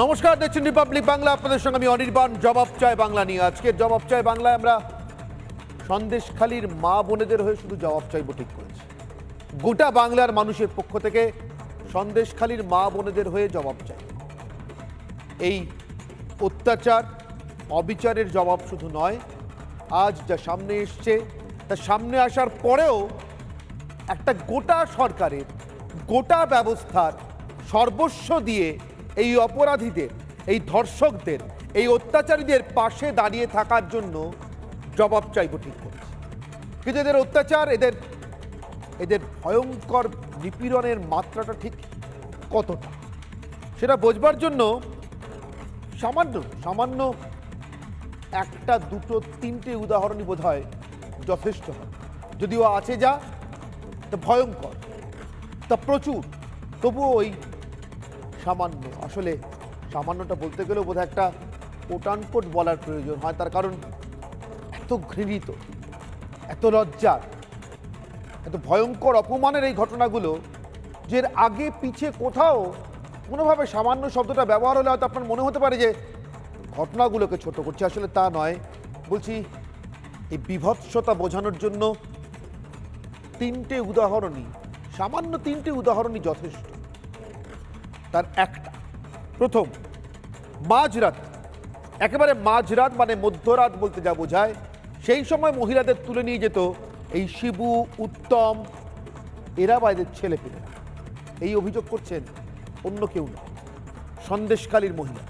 নমস্কার, দেখছেন রিপাবলিক বাংলা। আপনাদের সঙ্গে আমি অনির্বাণ। জবাব চাই বাংলা নিয়ে আজকের জবাব চাই বাংলায় আমরা সন্দেশখালীর মা বোনেদের হয়ে শুধু জবাব চাইব ঠিক করেছি। গোটা বাংলার মানুষের পক্ষ থেকে সন্দেশখালীর মা বোনেদের হয়ে জবাব চাই। এই অত্যাচার অবিচারের জবাব শুধু নয়, আজ যা সামনে এসছে তা সামনে আসার পরেও একটা গোটা সরকারের গোটা ব্যবস্থার সর্বস্ব দিয়ে এই অপরাধীদের, এই ধর্ষকদের, এই অত্যাচারীদের পাশে দাঁড়িয়ে থাকার জন্য জবাব চাইব ঠিক করেছি। কিন্তু এদের অত্যাচার, এদের ভয়ঙ্কর নিপীড়নের মাত্রাটা ঠিক কতটা সেটা বোঝবার জন্য সামান্য একটা দুটো তিনটে উদাহরণই বোধ হয় যথেষ্ট হয়। যদিও আছে যা তা ভয়ঙ্কর, তা প্রচুর, তবুও ওই সামান্য, আসলে সামান্যটা বলতে গেলেও বোধহয় একটা কোটানকোট বলার প্রয়োজন হয়। তার কারণ এত ঘৃণিত, এত লজ্জার, এত ভয়ঙ্কর অপমানের এই ঘটনাগুলো, যে এর আগে পিছে কোথাও কোনোভাবে সামান্য শব্দটা ব্যবহার হলে হয়তো আপনার মনে হতে পারে যে ঘটনাগুলোকে ছোট করছে। আসলে তা নয়। বলছি, এই বিভৎসতা বোঝানোর জন্য তিনটে উদাহরণই, সামান্য তিনটে উদাহরণই যথেষ্ট। তার একটা, প্রথম, মাঝরাত, একেবারে মাঝরাত মানে মধ্যরাত বলতে যা বোঝায়, সেই সময় মহিলাদের তুলে নিয়ে যেত এই শিবু, উত্তম, এরা বা এদের ছেলেপেলেরা। এই অভিযোগ করছেন অন্য কেউ নয়, সন্দেশখালীর মহিলা।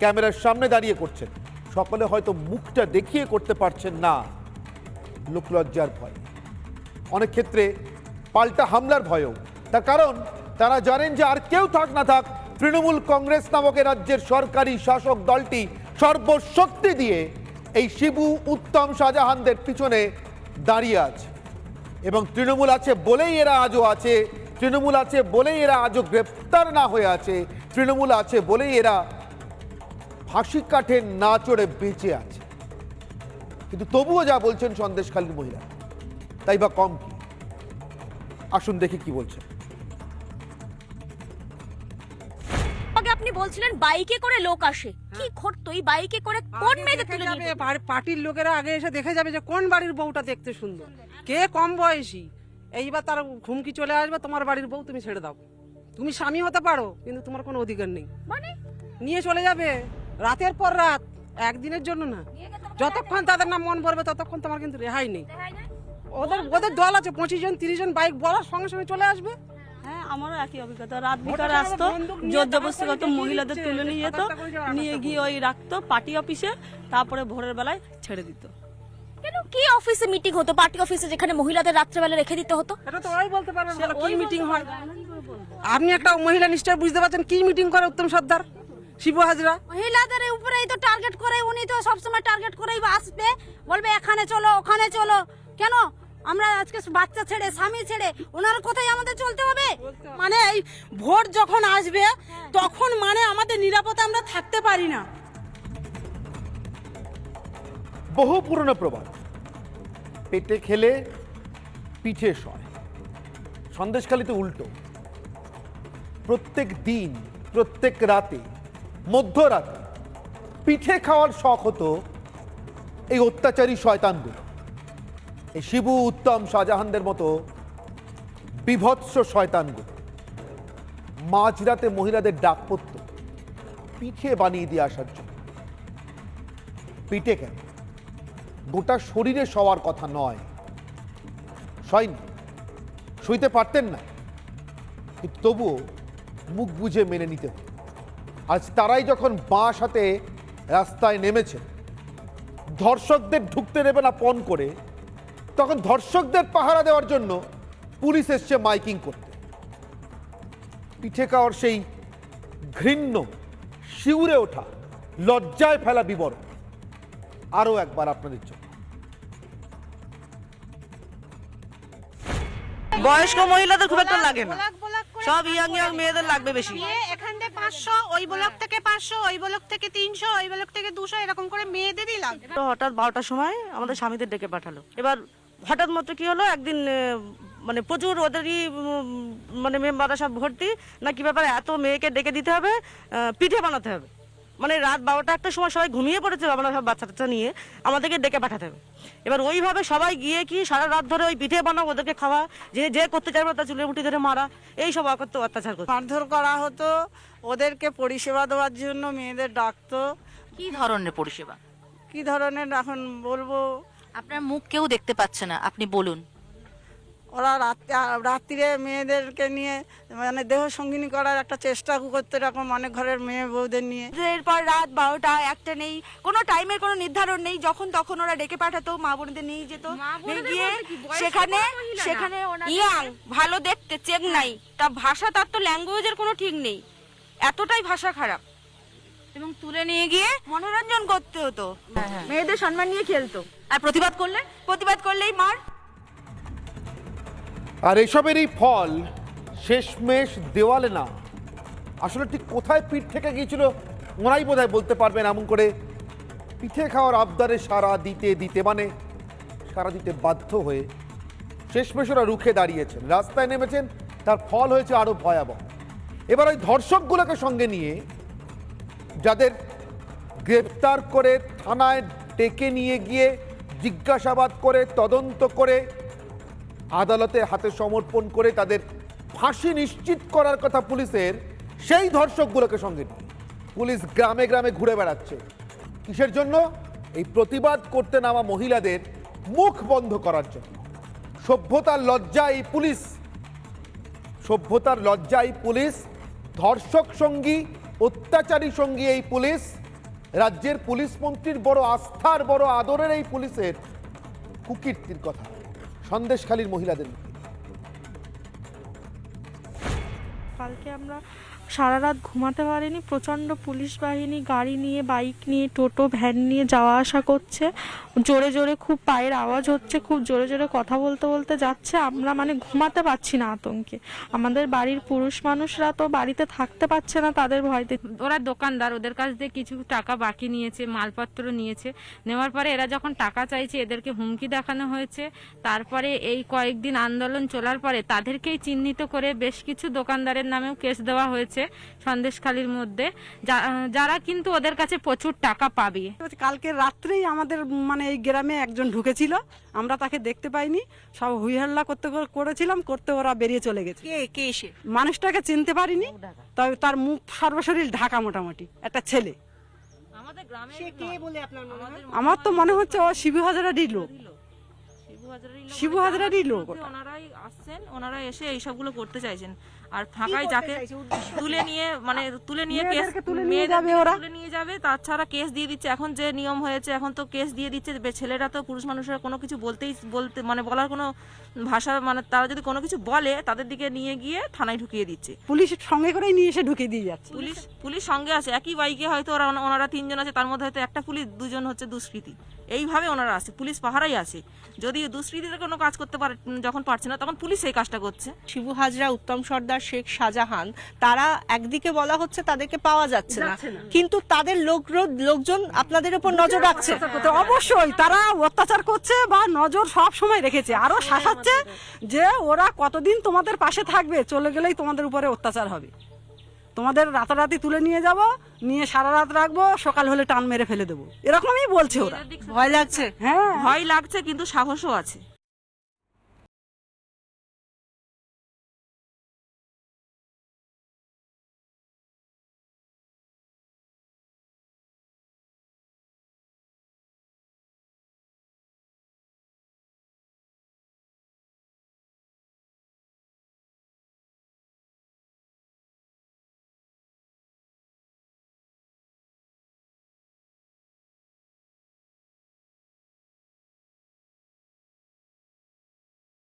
ক্যামেরার সামনে দাঁড়িয়ে করছেন। সকলে হয়তো মুখটা দেখিয়ে করতে পারছেন না, লোকলজ্জার ভয়, অনেক ক্ষেত্রে পাল্টা হামলার ভয়ও। তার কারণ তারা জানেন যে আর কেউ থাক না থাক, তৃণমূল কংগ্রেস নামক রাজ্যের সরকারি শাসক দলটি সর্বশক্তি দিয়ে এই শিবু, উত্তম, শাহজাহানদের পিছনে দাঁড়িয়ে আছে। এবং তৃণমূল আছে বলেই এরা আজও আছে, তৃণমূল আছে বলেই এরা আজও গ্রেপ্তার না হয়ে আছে, তৃণমূল আছে বলেই এরা ফাঁসি কাঠে না চড়ে বেঁচে আছে। কিন্তু তবুও যা বলছেন সন্দেশখালীর মহিলা, তাই বা কম কি? আসুন দেখি কি বলছেন। আপনি বলছিলেন বাইকে করে লোক আসে, কি ঘটতো এই বাইকে করে? কোন মেয়েদের তুলে নিয়ে যেত? পার্টির লোকেরা আগে এসে দেখে যাবে যে কোন বাড়ির বউটা দেখতে সুন্দর, কে কম বয়সী। এইবার তার ঘুমকি চলে আসবে, তোমার বাড়ির বউ তুমি ছেড়ে দাও, তুমি স্বামী হতে পারো কিন্তু তোমার কোনো অধিকার নেই। মানে নিয়ে চলে যাবে রাতের পর রাত, একদিনের জন্য না, যতক্ষণ তাদের নাম মন ভরবে ততক্ষণ তোমার কিন্তু রেহাই নেই। ওদের দল আছে 25 জন 30 জন, বাইক বলার সঙ্গে সঙ্গে চলে আসবে। হ্যাঁ, আমারও একই অভিজ্ঞতা। রাত বিকালে আসতো, জোর জবরদস্তি করতো, মহিলাদের তুলে নিয়ে যেত, নিয়ে গিয়ে ওই রাখতো পার্টি অফিসে, তারপরে ভোরের বেলায় ছেড়ে দিত। কেন, কি অফিসে মিটিং হতো? পার্টি অফিসে, যেখানে মহিলাদের রাত্রেবেলা রেখে দিতে হতো। এটা তো ওই বলতে পারবেন কি মিটিং হয়। আপনি একটা মহিলা নিশ্চয় বুঝতে পারছেন কি মিটিং করে উত্তম সর্দার, শিবু হাজরা। মহিলাদের উপরেই তো টার্গেট করে, উনি তো সবসময় টার্গেট করেই আসবে, বলবে এখানে চলো ওখানে চলো। কেন আমরা আজকে বাচ্চা ছেড়ে, স্বামী ছেড়ে ওনার কোথায় আমাদের চলতে হবে? মানে এই ভোট যখন আসবে তখন মানে আমাদের নিরাপদে আমরা থাকতে পারি না। বহু পুরনো প্রবাদ, পেটে খেলে পিঠে সয়। সন্দেশখালীতে উল্টো। প্রত্যেক দিন, প্রত্যেক রাতে, মধ্যরাতে পিঠে খাওয়ার শখ হতো এই অত্যাচারী শয়তানগুলো, এই শিবু, উত্তম, শাহজাহানদের মতো বিভৎস শয়তানগুলো। মাঝরাতে মহিলাদের ডাক পড়তো পিঠে বানিয়ে দিয়ে আসার জন্য। পিঠে কেন, গোটা শরীরে শোয়ার কথা নয়, শয়নি, শুইতে পারতেন না, কিন্তু তবুও মুখ বুঝে মেনে নিতে হতো। আজ তারাই যখন বাঁশ হাতে রাস্তায় নেমেছে, ধর্ষকদের ঢুকতে দেবে না পণ করে, তখন ধর্ষকদের পাহারা দেওয়ার জন্য পুলিশ এসছে মাইকিং করতে। পিঠে খাওয়ার সেই ঘৃণ্য, শিউরে ওঠা, লজ্জায় ফেলা বিবরণ আরো একবার আপনাদের জন্য। বয়স্ক মহিলাদের খুব একটা লাগে না, সব ইয়াং মেয়েদের লাগবে বেশি। এখান থেকে 500, ওই ব্লক থেকে 500, ওই ব্লক থেকে 300, ওই ব্লক থেকে 200, এরকম করে মেয়েদেরই লাগবে। তো হঠাৎ 12টার সময় আমাদের স্বামীদের ডেকে পাঠালো। এবার হঠাৎ মাত্র কি হলো, একদিন মানে প্রচুর ওদেরই মানে মেম্বাররা সব ভর্তি না কি ব্যাপারে এত মেয়েকে ডেকে দিতে হবে, পিঠে বানাতে হবে। মানে রাত 12টা একটা সময় সবাই ঘুমিয়ে পড়েছে, আমরা সব বাচ্চা টাচ্চা নিয়ে আমাদেরকে ডেকে পাঠাতে হবে। এবার ওইভাবে সবাই গিয়ে কি সারা রাত ধরে ওই পিঠে বানাও, ওদেরকে খাওয়া, যে করতে চাইবে তার চুলের মুঠি ধরে মারা, এই সব অত্যাচার করতো। মারধর করা হতো, ওদেরকে পরিষেবা দেওয়ার জন্য মেয়েদের ডাকতো। কি ধরনের পরিষেবা? কি ধরনের এখন বলবো, আপনার মুখ কেউ দেখতে পাচ্ছে না, আপনি বলুন। ওরা রাত্রিরে মেয়েদেরকে নিয়ে মানে দেহ সঙ্গিনী করার একটা চেষ্টা করতে, এরকম অনেক ঘরের মেয়ে বউদের নিয়ে। এরপর রাত 12টা 1টা নেই, কোনো টাইমের কোনো নির্ধারণ নেই, যখন তখন ওরা ডেকে পাঠাতো, মা বোনদের নিয়ে যেত, নিয়ে গিয়ে সেখানে ইয়াং ভালো দেখতে চেন্নাই, তা ভাষা তার তো ল্যাঙ্গুয়েজের কোনো ঠিক নেই, এতটাই ভাষা খারাপ, এবং তুলে নিয়ে গিয়ে মনোরঞ্জন করতে হতো, মেয়েদের সম্মান নিয়ে খেলতো, আর প্রতিবাদ করলেই মার। আর এসবেরই ফল শেষমেশ দেওয়ালে না, আসলে ঠিক কোথায় পিঠ থেকে গিয়েছিল ওনাই বোধহয় বলতে পারবেন। এমন করে পিঠে খাওয়ার আবদারে সারা দিতে বাধ্য হয়ে শেষমেশ ওরা রুখে দাঁড়িয়েছেন, রাস্তায় নেমেছেন, তার ফল হয়েছে আরো ভয়াবহ। এবার ওই ধর্ষকগুলোকে সঙ্গে নিয়ে যাদের গ্রেপ্তার করে থানায় ডেকে নিয়ে গিয়ে জিজ্ঞাসাবাদ করে তদন্ত করে আদালতে হাতে সমর্পণ করে তাদের ফাঁসি নিশ্চিত করার কথা পুলিশের, সেই ধর্ষকগুলোকে সঙ্গে নিয়ে পুলিশ গ্রামে গ্রামে ঘুরে বেড়াচ্ছে। কিসের জন্য? এই প্রতিবাদ করতে নামা মহিলাদের মুখ বন্ধ করার জন্য। সভ্যতার লজ্জায় পুলিশ ধর্ষক সঙ্গী, অত্যাচারী সঙ্গী এই পুলিশ, রাজ্যের পুলিশ মন্ত্রীর বড় আস্থার বড় আদরের এই পুলিশের কুকীর্তির কথা সন্দেশখালীর মহিলাদের মুখে। কালকে আমরা সারা রাত ঘুমাতে পারিনি, প্রচণ্ড পুলিশ বাহিনী গাড়ি নিয়ে, বাইক নিয়ে, টোটো ভ্যান নিয়ে যাওয়া আসা করছে, জোরে জোরে খুব পায়ের আওয়াজ হচ্ছে, খুব জোরে জোরে কথা বলতে বলতে যাচ্ছে। আমরা মানে ঘুমাতে পারছি না আতঙ্কে। আমাদের বাড়ির পুরুষ মানুষরা তো বাড়িতে থাকতে পারছে না তাদের ভয়তে। ওরা দোকানদার, ওদের কাছ থেকে কিছু টাকা বাকি নিয়েছে, মালপত্র নিয়েছে, নেওয়ার পরে এরা যখন টাকা চাইছে এদেরকে হুমকি দেখানো হয়েছে। তারপরে এই কয়েকদিন আন্দোলন চলার পরে তাদেরকেই চিহ্নিত করে বেশ কিছু দোকানদারের নামেও কেস দেওয়া হয়েছে সন্দেশখালীর মধ্যে, যারা কিন্তু ওদের কাছে প্রচুর টাকা পাবে। কালকে রাত্রেই আমাদের মানে এই গ্রামে একজন ঢুকেছিল, আমরা তাকে দেখতে পাইনি, সব হুইহাল্লা করতে ওরা বেরিয়ে চলে গেছে। কে এসে মানুষটাকে চিনতে পারিনি, তবে তার মুখ সর্বশরীর ঢাকা, মোটামুটি একটা ছেলে। আমার তো মনে হচ্ছে ও শিবু হাজারারই লোক। ওনারাই আসছেন, ওনারা এসে এইসবগুলো করতে চাইছেন। আর ফাঁকায় যাকে তুলে নিয়ে কেস তুলে নিয়ে যাবে, তাছাড়া কেস দিয়ে দিচ্ছে। এখন যে নিয়ম হয়েছে, এখন তো কেস দিয়ে দিচ্ছে। ছেলেরা তো, পুরুষ মানুষরা কোনো কিছু মানে বলার কোনো ভাষা, মানে তারা যদি কোনো কিছু বলে তাদের দিকে নিয়ে গিয়ে থানায় ঢুকিয়ে দিচ্ছে। পুলিশের সঙ্গে করেই নিয়ে এসে ঢুকিয়ে দিয়ে যাচ্ছে। পুলিশ সঙ্গে আছে, একই বাইকে হয়তো ওনারা 3 জন আছে, তার মধ্যে হয়তো একটা পুলিশ, 2 জন হচ্ছে দুষ্কৃতী। এইভাবে ওনারা আছে, পুলিশ পাহারাই আছে। যদি দুষ্কৃতীরা কোনো কাজ করতে পারে, যখন পারছে না, তখন পুলিশ এই কাজটা করছে। শিবু হাজরা, উত্তম সর্দার, শেখ শাহজাহান, তারা একদিকে বলা হচ্ছে তাদেরকে পাওয়া যাচ্ছে না, কিন্তু তাদের লোকজন আপনাদের উপর নজর রাখছে। তো অবশ্যই তারা অত্যাচার করছে বা নজর সব সময় রেখেছে, আরো শাসাচ্ছে যে ওরা কতদিন তোমাদের পাশে থাকবে, চলে গেলেই তোমাদের উপরে অত্যাচার হবে, তোমাদের রাতারাতি তুলে নিয়ে যাব, নিয়ে সারা রাত রাখবো, সকাল হলে টান মেরে ফেলে দেবো, এরকমই বলছে ওরা। ভয় লাগছে? হ্যাঁ, ভয় লাগছে, কিন্তু সাহসও আছে।